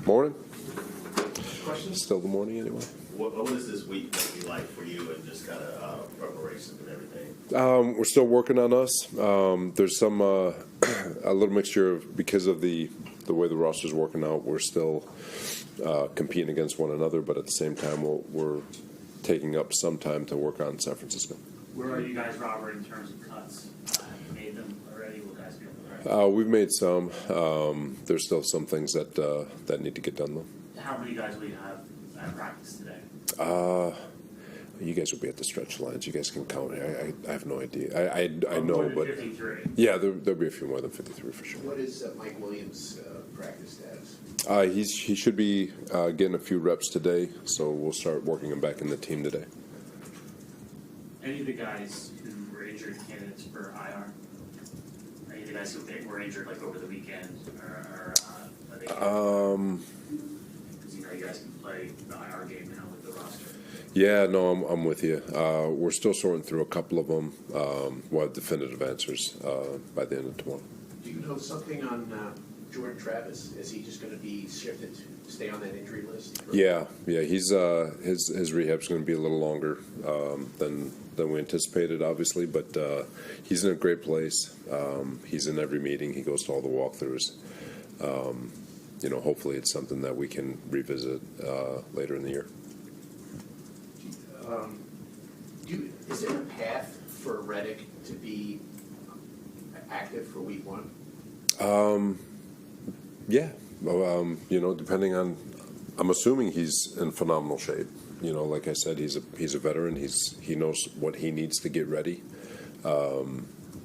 Morning. Questions? Still the morning anyway. What was this week going to be like for you and just kind of preparation and everything? We're still working on us. There's some a little mixture of, because of the way the roster's working out. We're still competing against one another, but at the same time, we're taking up some time to work on San Francisco. Where are you guys, Robert, in terms of cuts? You made them already? Will guys be able to? We've made some. There's still some things that need to get done though. How many guys will you have at practice today? You guys will be at the stretch lines. You guys can count. I have no idea. I know, but 53. yeah, there'll be a few more than 53 for sure. What is Mike Williams' practice status? He should be getting a few reps today, so we'll start working him back in the team today. Any of the guys who were injured candidates for IR? Any of the guys who were injured like over the weekend, or are they? Because you guys can play the IR game now with the roster. Yeah, no, I'm with you. We're still sorting through a couple of them. We'll have definitive answers by the end of tomorrow. Do you know something on Jordan Travis? Is he just going to be shifted to stay on that injury list? Yeah. He's his rehab's going to be a little longer than we anticipated, obviously, but he's in a great place. He's in every meeting. He goes to all the walkthroughs. Hopefully it's something that we can revisit later in the year. Is there a path for Reddick to be active for Week 1? Yeah. Depending on, I'm assuming he's in phenomenal shape. Like I said, he's a veteran. He knows what he needs to get ready.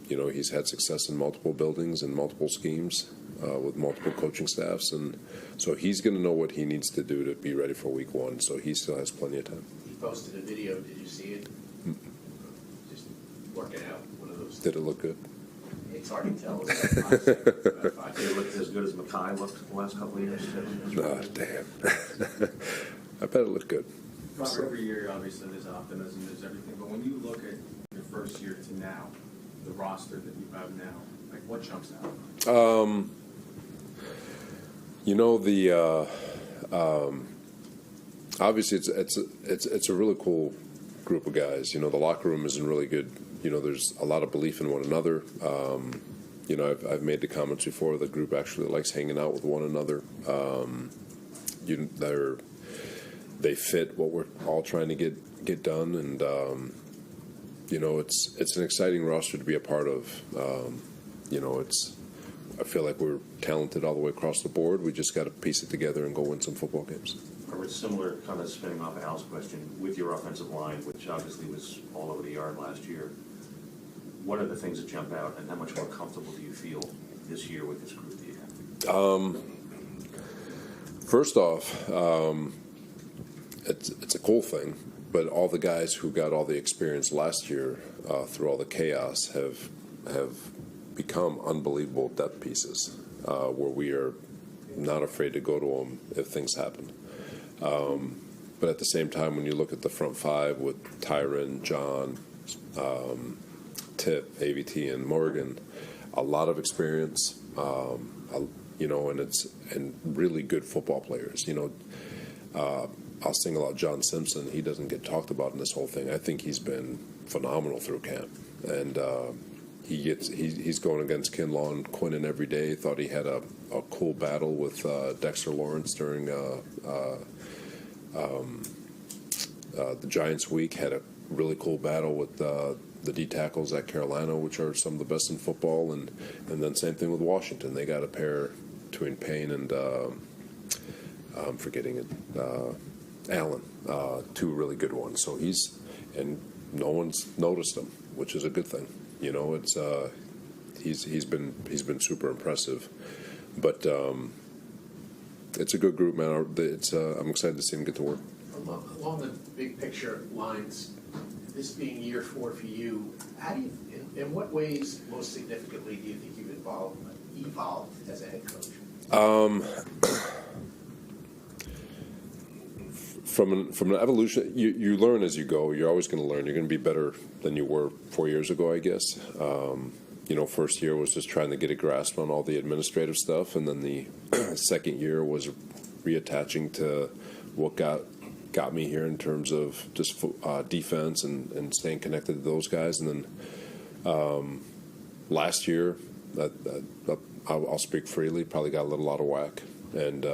He's had success in multiple buildings and multiple schemes with multiple coaching staffs, and so he's going to know what he needs to do to be ready for Week 1. So he still has plenty of time. He posted a video. Did you see it? Just working out, one of those. Did it look good? It's hard to tell. It's about 5 seconds, about 5 Did it look as good as Mackay looked the last couple of years? Oh, damn. I bet it looked good. Robert, every year, obviously, there's optimism, there's everything. But when you look at your first year to now, the roster that you have now, like what jumps out? Obviously it's a really cool group of guys. The locker room is in really good. There's a lot of belief in one another. I've made the comments before. The group actually likes hanging out with one another. They fit what we're all trying to get done, and it's an exciting roster to be a part of. I feel like we're talented all the way across the board. We just got to piece it together and go win some football games. Or similar, kind of spinning off Al's question, with your offensive line, which obviously was all over the yard last year, what are the things that jump out, and how much more comfortable do you feel this year with this group that you have? First off, it's a cool thing, but all the guys who got all the experience last year through all the chaos have become unbelievable depth pieces, where we are not afraid to go to them if things happen. But at the same time, when you look at the front five with Tyron, John, Tip, AVT, and Morgan, a lot of experience, and really good football players. I'll single out John Simpson. He doesn't get talked about in this whole thing. I think he's been phenomenal through camp, and he's going against Kinlaw and Quinnen every day. Thought he had a cool battle with Dexter Lawrence during the Giants week. Had a really cool battle with the D tackles at Carolina, which are some of the best in football, and then same thing with Washington. They got a pair between Payne and I'm forgetting it, Allen, two really good ones. So and no one's noticed him, which is a good thing. He's been super impressive, but it's a good group, man. I'm excited to see him get to work. Along the big picture lines, this being year 4 for you, how do you, in what ways most significantly do you think you've evolved as a head coach? From an evolution, you learn as you go. You're always going to learn. You're going to be better than you were 4 years ago, I guess. First year was just trying to get a grasp on all the administrative stuff, and then the second year was, reattaching to what got me here in terms of just defense and staying connected to those guys. And then last year, I'll speak freely, probably got a little out of whack, and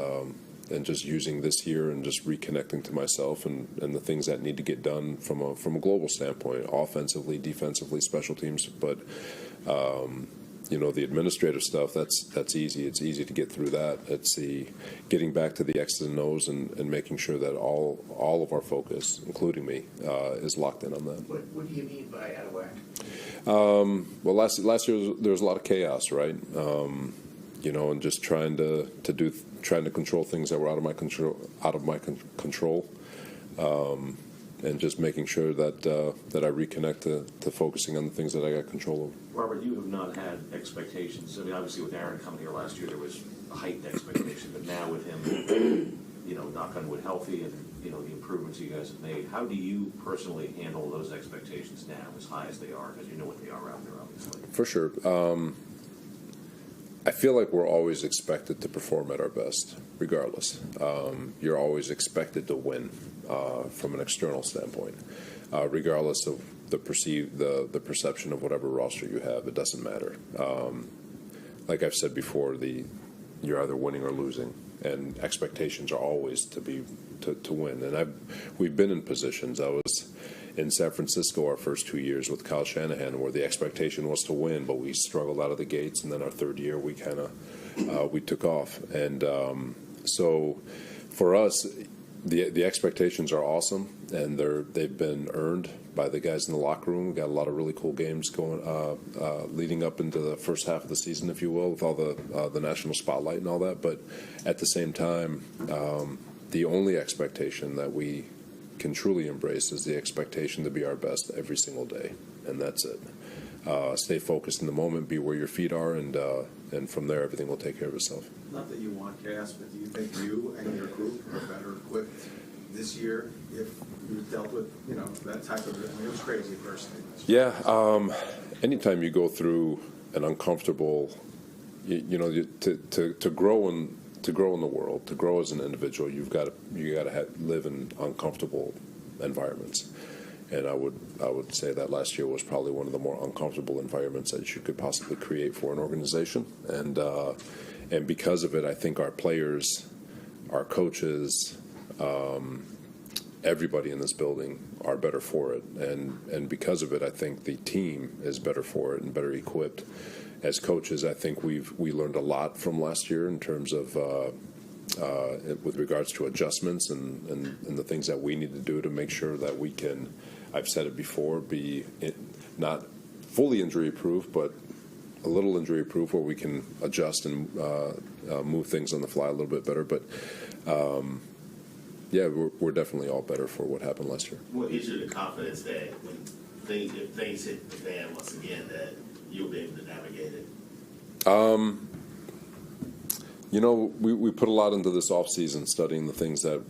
just using this year and just reconnecting to myself and the things that need to get done from a global standpoint, offensively, defensively, special teams. But the administrative stuff, that's easy. It's easy to get through that. It's the getting back to the X's and O's and making sure that all of our focus, including me, is locked in on that. What do you mean by out of whack? Well, last year there was a lot of chaos, right? And just trying to control things that were out of my control, and just making sure that I reconnect to focusing on the things that I got control of. Robert, you have not had expectations. I mean, obviously with Aaron coming here last year, there was a heightened expectation, but now with him, knock on wood, healthy, and the improvements you guys have made, how do you personally handle those expectations now, as high as they are, because you know what they are out there, obviously? For sure. I feel like we're always expected to perform at our best, regardless. You're always expected to win from an external standpoint, regardless of the perception of whatever roster you have. It doesn't matter. Like I've said before, you're either winning or losing, and expectations are always to win. And we've been in positions. I was in San Francisco our first 2 years with Kyle Shanahan, where the expectation was to win, but we struggled out of the gates. And then our third year, we took off. And so for us, the expectations are awesome, and they've been earned by the guys in the locker room. We got a lot of really cool games going leading up into the first half of the season, if you will, with all the national spotlight and all that. But at the same time, the only expectation that we can truly embrace is the expectation to be our best every single day, and that's it. Stay focused in the moment, be where your feet are, and from there everything will take care of itself. Not that you want gas, but do you think you and your group are better equipped this year if you dealt with that type of? I mean, it was crazy personally. Yeah. Anytime you go through an uncomfortable, to grow in. To grow in the world, to grow as an individual, you got to live in uncomfortable environments, and I would say that last year was probably one of the more uncomfortable environments that you could possibly create for an organization, and because of it, I think our players, our coaches, everybody in this building are better for it, and because of it, I think the team is better for it and better equipped. As coaches, I think we learned a lot from last year in terms of with regards to adjustments and the things that we need to do to make sure that we can, I've said it before, be not fully injury-proof, but a little injury-proof where we can adjust and move things on the fly a little bit better. But, yeah, we're definitely all better for what happened last year. What gives you the confidence that if things hit the fan once again, that you'll be able to navigate it? We put a lot into this off season studying the things that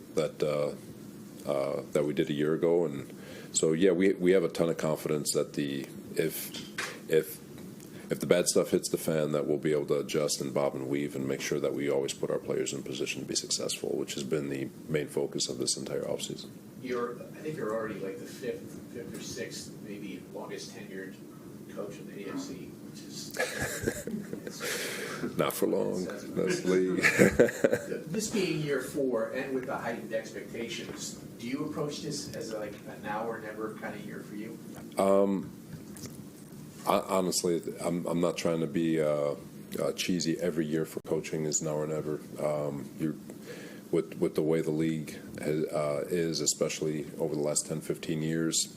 we did a year ago, and so yeah, we have a ton of confidence that if the bad stuff hits the fan, that we'll be able to adjust and bob and weave and make sure that we always put our players in position to be successful, which has been the main focus of this entire off season. I think you're already like the fifth or sixth, maybe longest tenured coach in the AFC, which is not for long. That's league. This being year 4 and with the heightened expectations, do you approach this as like a now or never kind of year for you? Honestly, I'm not trying to be cheesy. Every year for coaching is now or never. With the way the league is, especially over the last 10, 15 years,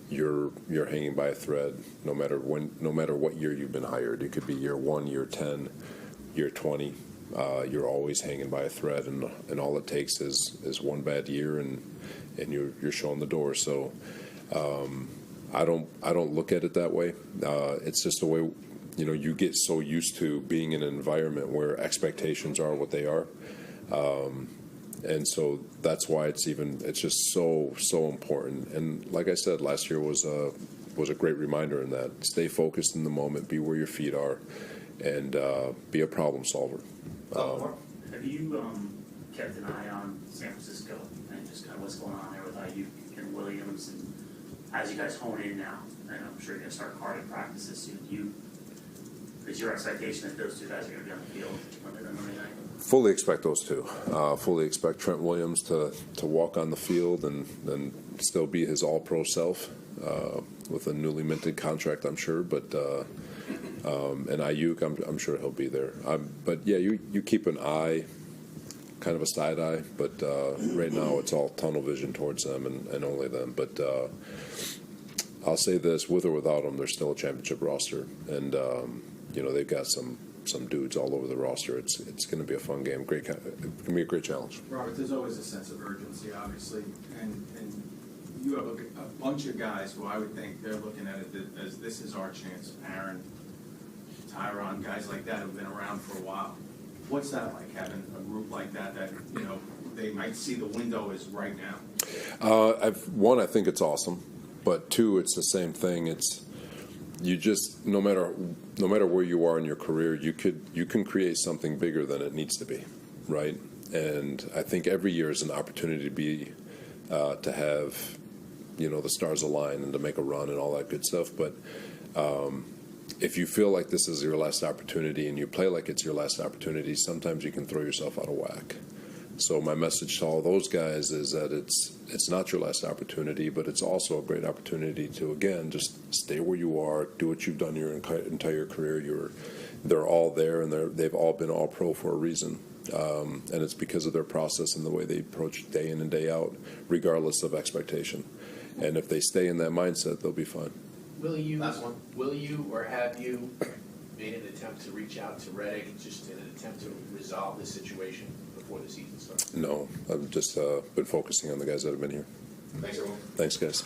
you're hanging by a thread. No matter what year you've been hired, it could be year 1, year 10, year 20. You're always hanging by a thread, and all it takes is one bad year, and you're showing the door. So I don't look at it that way. It's just the way you get so used to being in an environment where expectations are what they are. And so that's why it's just so important. And like I said, last year was a great reminder in that. Stay focused in the moment, be where your feet are, and be a problem solver. Have you kept an eye on San Francisco and just kind of what's going on there with Ayuk and Williams, and as you guys hone in now, and I'm sure you're going to start carting practices soon, is your expectation that those two guys are going to be on the field Monday night? Fully expect those two. Fully expect Trent Williams to walk on the field and still be his all-pro self with a newly minted contract, I'm sure. But and Ayuk, I'm sure he'll be there. But yeah, you keep an eye, kind of a side eye. But right now it's all tunnel vision towards them and only them. But I'll say this: with or without them, they're still a championship roster, and they've got some dudes all over the roster. It's going to be a fun game. It's going to be a great challenge. Robert, there's always a sense of urgency, obviously, and you have a bunch of guys who I would think they're looking at it as this is our chance. Aaron, Tyron, guys like that who've been around for a while. What's that like, having a group like that they might see the window as right now? One, I think it's awesome, but two, it's the same thing. It's you just no matter where you are in your career, you can create something bigger than it needs to be, right? And I think every year is an opportunity to be to have the stars align and to make a run and all that good stuff. But if you feel like this is your last opportunity and you play like it's your last opportunity, sometimes you can throw yourself out of whack. So my message to all those guys is that it's not your last opportunity, but it's also a great opportunity to, again, just stay where you are, do what you've done your entire career. They're all there, and they've all been all pro for a reason. And it's because of their process and the way they approach day in and day out, regardless of expectation. And if they stay in that mindset, they'll be fine. Will you or have you made an attempt to reach out to Reddick just in an attempt to resolve this situation before the season starts? No, I've just been focusing on the guys that have been here. Thanks, everyone. Thanks, guys.